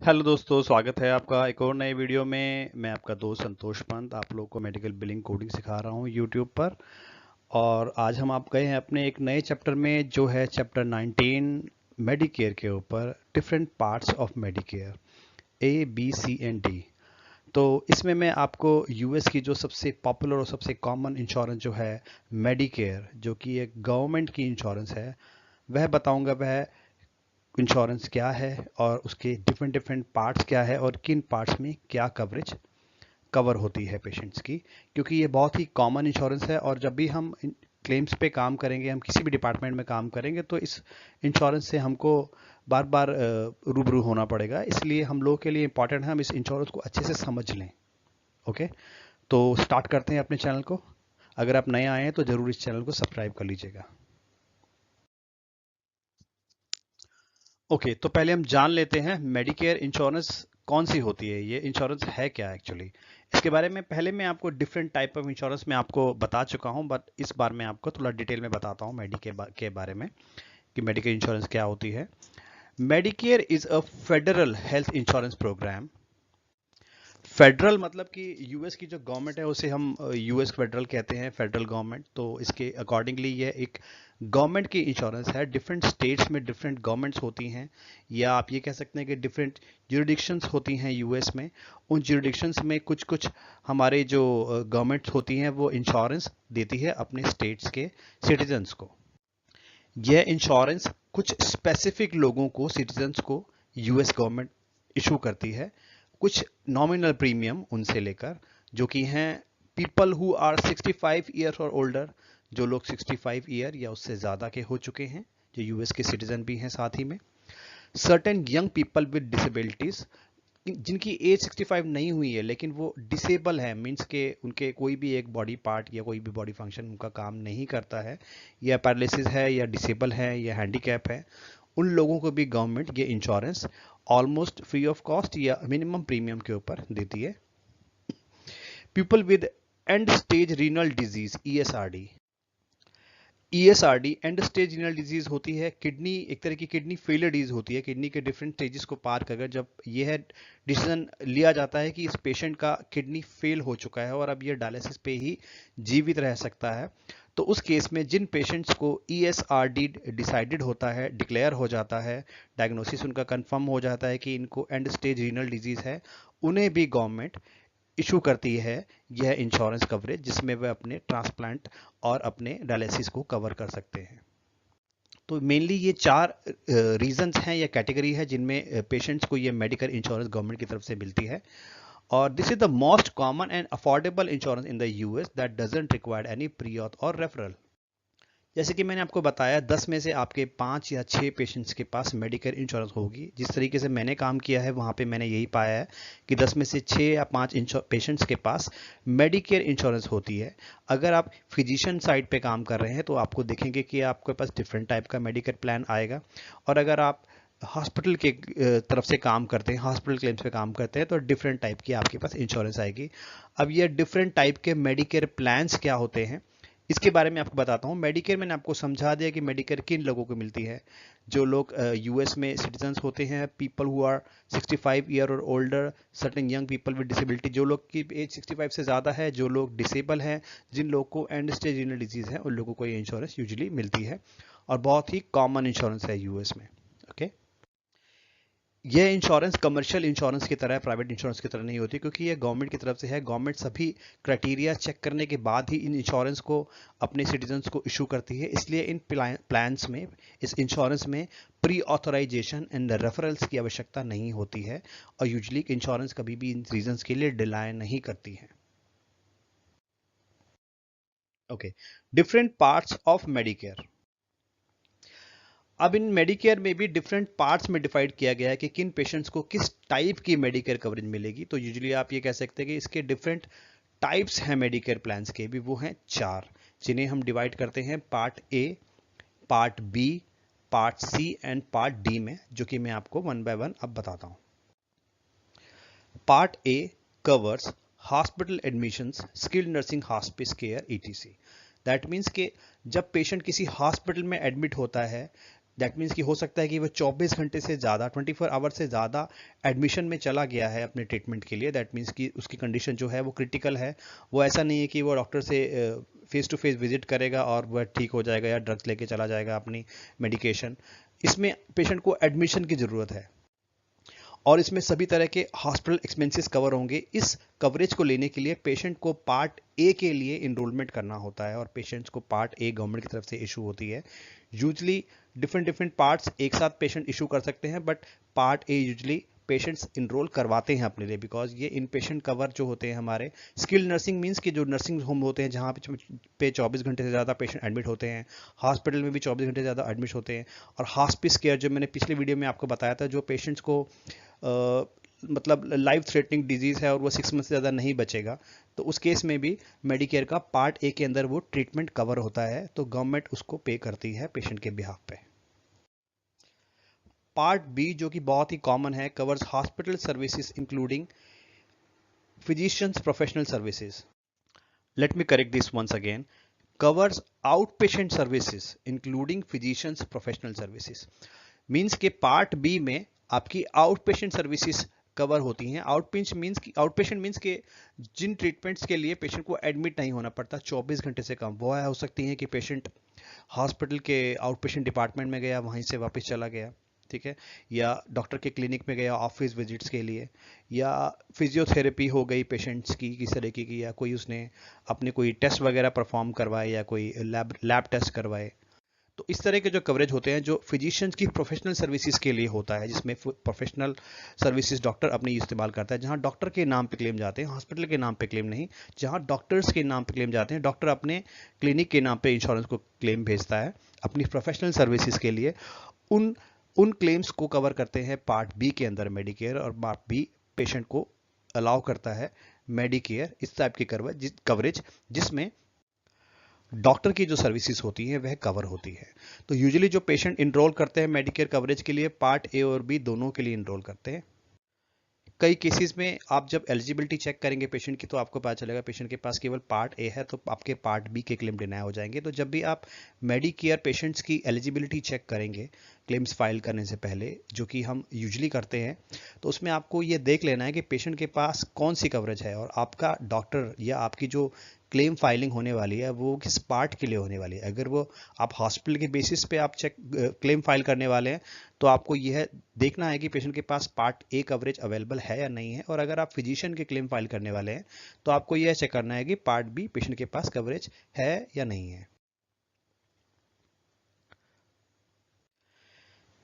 Hello दोस्तों, स्वागत है आपका एक और नए वीडियो में। मैं आपका दोस्त संतोष पंत आप लोगों को मेडिकल बिलिंग कोडिंग सिखा रहा हूँ यूट्यूब पर। और आज हम आप गए हैं अपने एक नए चैप्टर में, जो है चैप्टर 19 मेडिकेयर के ऊपर, different parts of medicare, A B C and D. तो इसमें मैं आपको यूएस की जो सबसे पॉपुलर और सबसे कॉमन इंश्योरेंस जो है मेडिकेयर, जो कि एक गवर्नमेंट की इंश्योरेंस है, वह बताऊंगा। वह इंश्योरेंस क्या है और उसके डिफरेंट डिफरेंट पार्ट्स क्या है और किन पार्ट्स में क्या कवरेज कवर होती है पेशेंट्स की। क्योंकि ये बहुत ही कॉमन इंश्योरेंस है और जब भी हम क्लेम्स पे काम करेंगे, हम किसी भी डिपार्टमेंट में काम करेंगे, तो इस इंश्योरेंस से हमको बार बार रूबरू होना पड़ेगा। इसलिए हम लोगों के लिए इंपॉर्टेंट है हम इस इंश्योरेंस को अच्छे से समझ लें। ओके, तो स्टार्ट करते हैं अपने चैनल को। अगर आप नए आए हैं तो ज़रूर इस चैनल को सब्सक्राइब कर लीजिएगा। ओके, तो पहले हम जान लेते हैं मेडिकेयर इंश्योरेंस कौन सी होती है, ये इंश्योरेंस है क्या एक्चुअली। इसके बारे में पहले मैं आपको डिफरेंट टाइप ऑफ इंश्योरेंस में आपको बता चुका हूं, बट इस बार मैं आपको थोड़ा डिटेल में बताता हूं मेडिकेयर के बारे में कि मेडिकेयर इंश्योरेंस क्या होती है। Medicare is a federal health insurance programme. Federal मतलब कि यूएस की जो गवर्नमेंट है उसे हम यूएस फेडरल कहते हैं, फेडरल गवर्नमेंट। तो इसके अकॉर्डिंगली ये एक गवर्नमेंट की इंश्योरेंस है। डिफरेंट स्टेट्स में डिफरेंट गवर्नमेंट्स होती हैं, या आप ये कह सकते हैं कि डिफरेंट ज्यूरिडिक्शंस होती हैं यूएस में। उन ज्यूरिडिक्शंस में कुछ कुछ हमारे जो गवर्नमेंट्स होती हैं वो इंश्योरेंस देती है अपने स्टेट्स के सिटीजन्स को। यह इंश्योरेंस कुछ स्पेसिफिक लोगों को, सिटीजन्स को यूएस गवर्नमेंट इशू करती है। कुछ नॉमिनल प्रीमियम उनसे लेकर, जो कि हैं पीपल हु आर 65 ईयर और ओल्डर, जो लोग 65 ईयर या उससे ज़्यादा के हो चुके हैं, जो यूएस के सिटीजन भी हैं साथ ही में। Certain young people with disabilities, जिनकी एज 65 नहीं हुई है लेकिन वो डिसेबल है, मीन्स के उनके कोई भी एक बॉडी पार्ट या कोई भी बॉडी फंक्शन उनका काम नहीं करता है, या पैरालिसिस है, या डिसेबल है, या हैंडीकैप है, उन लोगों को भी गवर्नमेंट ये insurance almost free of cost या मिनिमम प्रीमियम के ऊपर देती है। People with end stage renal disease, ESRD. ESRD end stage renal disease होती है किडनी, एक तरह की किडनी फेलियर डिजीज होती है। किडनी के डिफरेंट स्टेजेस को पार कर जब यह डिसीजन लिया जाता है कि इस पेशेंट का किडनी फेल हो चुका है और अब यह डायलिसिस पे ही जीवित रह सकता है, तो उस केस में जिन पेशेंट्स को ईएसआरडी डिसाइडेड होता है, डिक्लेयर हो जाता है, डायग्नोसिस उनका कंफर्म हो जाता है कि इनको एंड स्टेज रीनल डिजीज है, उन्हें भी गवर्नमेंट इशू करती है यह इंश्योरेंस कवरेज, जिसमें वे अपने ट्रांसप्लांट और अपने डायलिसिस को कवर कर सकते हैं। तो मेनली ये चार रीजंस हैं या कैटेगरी है जिनमें पेशेंट्स को ये मेडिकल इंश्योरेंस गवर्नमेंट की तरफ से मिलती है। और this is the most common and affordable insurance in the US that doesn't require any pre auth और रेफरल। जैसे कि मैंने आपको बताया, 10 में से आपके 5 या 6 पेशेंट्स के पास मेडिकेयर इंश्योरेंस होगी। जिस तरीके से मैंने काम किया है वहाँ पे मैंने यही पाया है कि 10 में से 6 या 5 पेशेंट्स के पास मेडिकेयर इंश्योरेंस होती है। अगर आप फिजिशियन साइड पे काम कर रहे हैं तो आपको देखेंगे कि आपके पास डिफरेंट टाइप का मेडिकेयर प्लान आएगा। और अगर आप हॉस्पिटल के तरफ से काम करते हैं, हॉस्पिटल क्लेम्स पे काम करते हैं, तो डिफरेंट टाइप की आपके पास इंश्योरेंस आएगी। अब ये डिफरेंट टाइप के मेडिकेयर प्लान्स क्या होते हैं इसके बारे में आपको बताता हूँ। मेडिकेयर मैंने आपको समझा दिया कि मेडिकेयर किन लोगों को मिलती है। जो लोग यूएस में सिटीजन्स होते हैं, पीपल हु आर 65 ईयर और older, certain young people with disability, जो लोग की एज 65 से ज़्यादा है, जो लोग डिसेबल हैं, जिन लोगों को एंड स्टेज रीनल डिजीज़ है, उन लोगों को ये इंश्योरेंस यूजुअली मिलती है और बहुत ही कॉमन इंश्योरेंस है यूएस में। ओके, यह इंश्योरेंस कमर्शियल इंश्योरेंस की तरह, प्राइवेट इंश्योरेंस की तरह नहीं होती, क्योंकि यह गवर्नमेंट की तरफ से है। गवर्नमेंट सभी क्राइटेरिया चेक करने के बाद ही इन इंश्योरेंस को अपने सिटीजन्स को इशू करती है। इसलिए इन प्लान्स में, इस इंश्योरेंस में प्री ऑथराइजेशन एंड रेफरल्स की आवश्यकता नहीं होती है और यूजली इंश्योरेंस कभी भी इन रीजंस के लिए डिलाई नहीं करती है। Okay, different parts of Medicare. अब इन मेडिकेयर में भी डिफरेंट पार्ट्स में डिवाइड किया गया है कि किन पेशेंट्स को किस टाइप की मेडिकेयर कवरेज मिलेगी। तो यूजुअली आप ये कह सकते हैं कि इसके डिफरेंट टाइप्स हैं मेडिकेयर प्लान्स के भी, वो हैं 4, जिन्हें हम डिवाइड करते हैं part A, part B, part C and part D में, जो कि मैं आपको वन बाय वन अब बताता हूं। Part A covers hospital admissions, skilled nursing hospice care, etc. That means कि जब पेशेंट किसी हॉस्पिटल में एडमिट होता है, दैट मीन्स कि हो सकता है कि वो 24 घंटे से ज़्यादा 24 आवर से ज़्यादा एडमिशन में चला गया है अपने ट्रीटमेंट के लिए। दैट मीन्स कि उसकी कंडीशन जो है वो क्रिटिकल है। वो ऐसा नहीं है कि वो डॉक्टर से फेस टू फेस विजिट करेगा और वह ठीक हो जाएगा या ड्रग्स लेके चला जाएगा अपनी मेडिकेशन। इसमें पेशेंट को एडमिशन की ज़रूरत है और इसमें सभी तरह के हॉस्पिटल एक्सपेंसेस कवर होंगे। इस कवरेज को लेने के लिए पेशेंट को पार्ट ए के लिए इनरोलमेंट करना होता है और पेशेंट्स को पार्ट ए गवर्नमेंट की तरफ से इशू होती है। यूजली डिफरेंट पार्ट्स एक साथ पेशेंट इशू कर सकते हैं, but part A usually patients enrol करवाते हैं अपने लिए, बिकॉज ये इन पेशेंट कवर जो होते हैं हमारे स्किल्ड नर्सिंग मींस कि जो नर्सिंग होम होते हैं जहाँ पे 24 घंटे से ज़्यादा पेशेंट एडमिट होते हैं, हॉस्पिटल में भी 24 घंटे से ज़्यादा एडमिट होते हैं, और हॉस्पिस केयर जो मैंने पिछले वीडियो में आपको बताया था, जो पेशेंट्स को मतलब लाइफ थ्रेटनिंग डिजीज़ है और वो 6 मंथ से ज़्यादा नहीं बचेगा, तो उस केस में भी मेडिकेयर का पार्ट ए के अंदर वो ट्रीटमेंट कवर होता है, तो गवर्नमेंट उसको पे करती है पेशेंट के बिहाफ पे। पार्ट बी जो कि बहुत ही कॉमन है, covers hospital services including physicians professional services. Let me correct this once again, covers outpatient services including physicians professional services. Means के पार्ट बी में आपकी आउट पेशेंट सर्विसेज कवर होती हैं। आउट पेशेंट मीन्स के जिन treatments के लिए patient को admit नहीं होना पड़ता 24 घंटे से कम, वो हो सकती है कि पेशेंट हॉस्पिटल के आउट पेशेंट डिपार्टमेंट में गया, वहीं से वापस चला गया, ठीक है, या डॉक्टर के क्लिनिक में गया ऑफिस विजिट्स के लिए, या फिजियोथेरेपी हो गई पेशेंट्स की किस तरीके की, या कोई उसने अपने कोई टेस्ट वगैरह परफॉर्म करवाए या कोई लैब टेस्ट करवाए। तो इस तरह के जो कवरेज होते हैं जो फिजिशियंस की प्रोफेशनल सर्विसेज के लिए होता है, जिसमें प्रोफेशनल सर्विसेज डॉक्टर अपनी इस्तेमाल करता है, जहां डॉक्टर के नाम पे क्लेम जाते हैं, हॉस्पिटल के नाम पे क्लेम नहीं, जहां डॉक्टर्स के नाम पे क्लेम जाते हैं, डॉक्टर अपने क्लिनिक के नाम पे इंश्योरेंस को क्लेम भेजता है अपनी प्रोफेशनल सर्विसेज के लिए। उन उन क्लेम्स को कवर करते हैं पार्ट बी के अंदर मेडिकेयर, और पार्ट बी पेशेंट को अलाउ करता है मेडिकेयर इस टाइप की कवरेज जिसमें डॉक्टर की जो सर्विसेज होती हैं वह कवर होती है। तो यूजुअली जो पेशेंट इनरोल करते हैं मेडिकेयर कवरेज के लिए पार्ट ए और बी दोनों के लिए इनरोल करते हैं। कई केसेस में आप जब एलिजिबिलिटी चेक करेंगे पेशेंट की, तो आपको पता चलेगा पेशेंट के पास केवल पार्ट ए है, तो आपके पार्ट बी के क्लेम डिनाई हो जाएंगे। तो जब भी आप मेडिकेयर पेशेंट्स की एलिजिबिलिटी चेक करेंगे क्लेम्स फाइल करने से पहले, जो कि हम यूजुअली करते हैं, तो उसमें आपको ये देख लेना है कि पेशेंट के पास कौन सी कवरेज है और आपका डॉक्टर या आपकी जो क्लेम फाइलिंग होने वाली है वो किस पार्ट के लिए होने वाली है। अगर वो आप हॉस्पिटल के बेसिस पे आप क्लेम फाइल करने वाले हैं, तो आपको यह देखना है कि पेशेंट के पास पार्ट ए कवरेज अवेलेबल है या नहीं है, और अगर आप फिजिशियन के क्लेम फाइल करने वाले हैं तो आपको यह चेक करना है कि पार्ट बी पेशेंट के पास कवरेज है या नहीं है।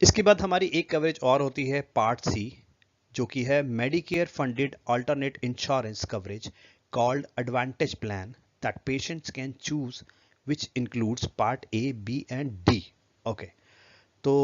इसके बाद हमारी एक कवरेज और होती है पार्ट सी, जो कि है Medicare funded alternate insurance coverage called advantage plan that patients can choose, which includes part A, B and D. Okay. तो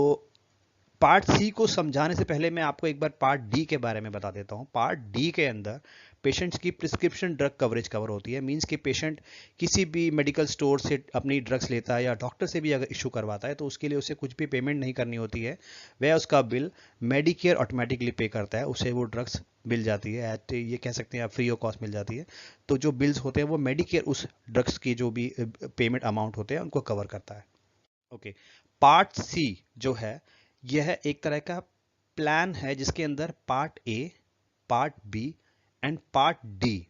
पार्ट सी को समझाने से पहले मैं आपको एक बार पार्ट डी के बारे में बता देता हूं। पार्ट डी के अंदर पेशेंट्स की प्रिस्क्रिप्शन ड्रग कवरेज कवर होती है। मींस कि पेशेंट किसी भी मेडिकल स्टोर से अपनी ड्रग्स लेता है या डॉक्टर से भी अगर इशू करवाता है, तो उसके लिए उसे कुछ भी पेमेंट नहीं करनी होती है, वह उसका बिल मेडिकेयर ऑटोमेटिकली पे करता है, उसे वो ड्रग्स मिल जाती है एट, ये कह सकते हैं आप, फ्री ऑफ कॉस्ट मिल जाती है। तो जो बिल्स होते हैं वो मेडिकेयर उस ड्रग्स की जो भी पेमेंट अमाउंट होते हैं उनको कवर करता है। ओके, पार्ट सी जो है यह एक तरह का प्लान है जिसके अंदर part A, part B and part D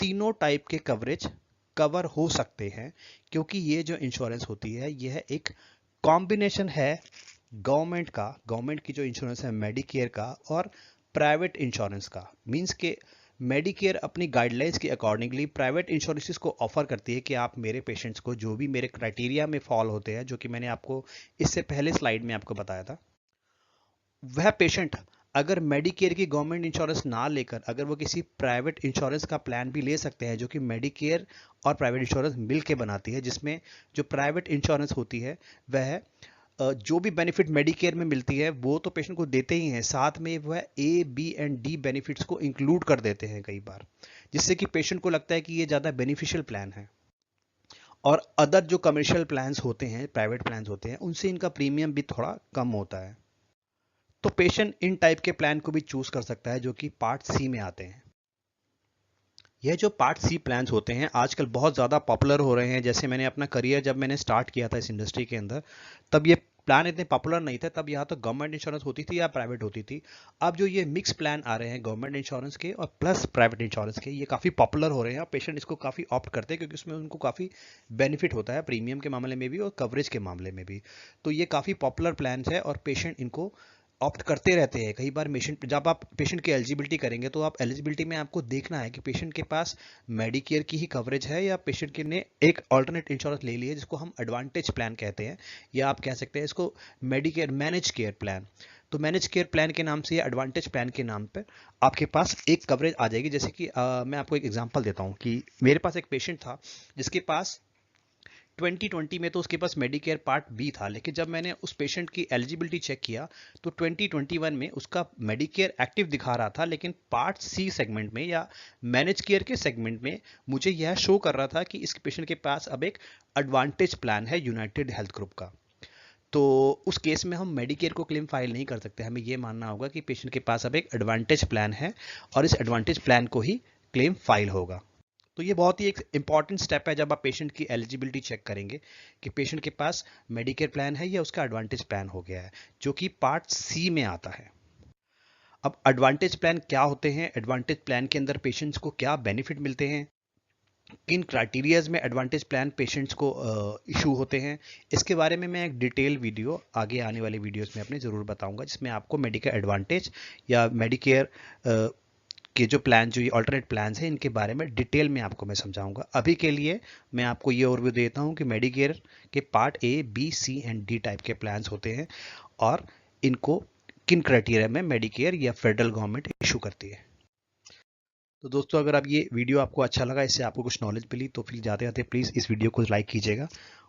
तीनों टाइप के कवरेज कवर हो सकते हैं, क्योंकि ये जो इंश्योरेंस होती है यह एक कॉम्बिनेशन है गवर्नमेंट की जो इंश्योरेंस है मेडिकेयर का और प्राइवेट इंश्योरेंस का। मींस के मेडिकेयर अपनी गाइडलाइंस के अकॉर्डिंगली प्राइवेट इंश्योरेंसेस को ऑफर करती है कि आप मेरे पेशेंट्स को जो भी मेरे क्राइटेरिया में फॉल होते हैं, जो कि मैंने आपको इससे पहले स्लाइड में आपको बताया था, वह पेशेंट अगर मेडिकेयर की गवर्नमेंट इंश्योरेंस ना लेकर अगर वो किसी प्राइवेट इंश्योरेंस का प्लान भी ले सकते हैं, जो कि मेडिकेयर और प्राइवेट इंश्योरेंस मिल के बनाती है, जिसमें जो प्राइवेट इंश्योरेंस होती है वह जो भी बेनिफिट मेडिकेयर में मिलती है वो तो पेशेंट को देते ही हैं, साथ में वह ए, बी एंड डी बेनिफिट्स को इंक्लूड कर देते हैं कई बार, जिससे कि पेशेंट को लगता है कि ये ज़्यादा बेनिफिशियल प्लान है। और अदर जो कमर्शियल प्लान्स होते हैं, प्राइवेट प्लान्स होते हैं, उनसे इनका प्रीमियम भी थोड़ा कम होता है। तो पेशेंट इन टाइप के प्लान को भी चूज कर सकता है जो कि पार्ट सी में आते हैं। यह जो पार्ट सी प्लान्स होते हैं आजकल बहुत ज़्यादा पॉपुलर हो रहे हैं। जैसे मैंने अपना करियर जब मैंने स्टार्ट किया था इस इंडस्ट्री के अंदर, तब ये प्लान इतने पॉपुलर नहीं थे तब यहाँ तो गवर्नमेंट इंश्योरेंस होती थी या प्राइवेट होती थी। अब जो ये मिक्स प्लान आ रहे हैं गवर्नमेंट इंश्योरेंस के और प्लस प्राइवेट इंश्योरेंस के, ये काफ़ी पॉपुलर हो रहे हैं। पेशेंट इसको काफ़ी ऑप्ट करते हैं क्योंकि उसमें उनको काफ़ी बेनिफिट होता है, प्रीमियम के मामले में भी और कवरेज के मामले में भी। तो ये काफ़ी पॉपुलर प्लान है और पेशेंट इनको ऑप्ट करते रहते हैं। कई बार पेशेंट, जब आप पेशेंट की एलिजिबिलिटी करेंगे तो आप एलिजिबिलिटी में आपको देखना है कि पेशेंट के पास मेडिकेयर की ही कवरेज है या पेशेंट के ने एक अल्टरनेट इंश्योरेंस ले ली है जिसको हम एडवांटेज प्लान कहते हैं, या आप कह सकते हैं इसको मेडिकेयर मैनेज केयर प्लान। तो मैनेज केयर प्लान के नाम से या एडवांटेज प्लान के नाम पर आपके पास एक कवरेज आ जाएगी। जैसे कि मैं आपको एक एग्जांपल देता हूँ कि मेरे पास एक पेशेंट था जिसके पास 2020 में तो उसके पास मेडिकेयर पार्ट बी था, लेकिन जब मैंने उस पेशेंट की एलिजिबिलिटी चेक किया तो 2021 में उसका मेडिकेयर एक्टिव दिखा रहा था, लेकिन पार्ट सी सेगमेंट में या मैनेज केयर के सेगमेंट में मुझे यह शो कर रहा था कि इस पेशेंट के पास अब एक एडवांटेज प्लान है यूनाइटेड हेल्थ ग्रुप का। तो उस केस में हम मेडिकेयर को क्लेम फाइल नहीं कर सकते, हमें यह मानना होगा कि पेशेंट के पास अब एक एडवांटेज प्लान है और इस एडवांटेज प्लान को ही क्लेम फाइल होगा। तो ये बहुत ही एक इंपॉर्टेंट स्टेप है जब आप पेशेंट की एलिजिबिलिटी चेक करेंगे कि पेशेंट के पास मेडिकेयर प्लान है या उसका एडवांटेज प्लान हो गया है, जो कि पार्ट सी में आता है। अब एडवांटेज प्लान क्या होते हैं, एडवांटेज प्लान के अंदर पेशेंट्स को क्या बेनिफिट मिलते हैं, किन क्राइटेरियाज में एडवांटेज प्लान पेशेंट्स को इशू होते हैं, इसके बारे में मैं एक डिटेल वीडियो आगे आने वाले वीडियोस में अपने ज़रूर बताऊंगा, जिसमें आपको मेडिकेयर एडवांटेज या मेडिकेयर के जो प्लान, जो ये ऑल्टरनेट प्लान्स हैं, इनके बारे में डिटेल में आपको मैं समझाऊंगा। अभी के लिए मैं आपको ये ओवरव्यू देता हूँ कि मेडिकेयर के part A, B, C and D type के प्लान्स होते हैं और इनको किन क्राइटेरिया में मेडिकेयर या फेडरल गवर्नमेंट इशू करती है। तो दोस्तों, अगर आप ये वीडियो आपको अच्छा लगा, इससे आपको कुछ नॉलेज मिली, तो फिर जाते जाते प्लीज़ इस वीडियो को लाइक कीजिएगा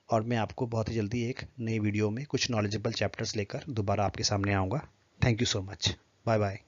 और मैं आपको बहुत ही जल्दी एक नई वीडियो में कुछ नॉलेजेबल चैप्टर्स लेकर दोबारा आपके सामने आऊँगा। Thank you so much. Bye bye.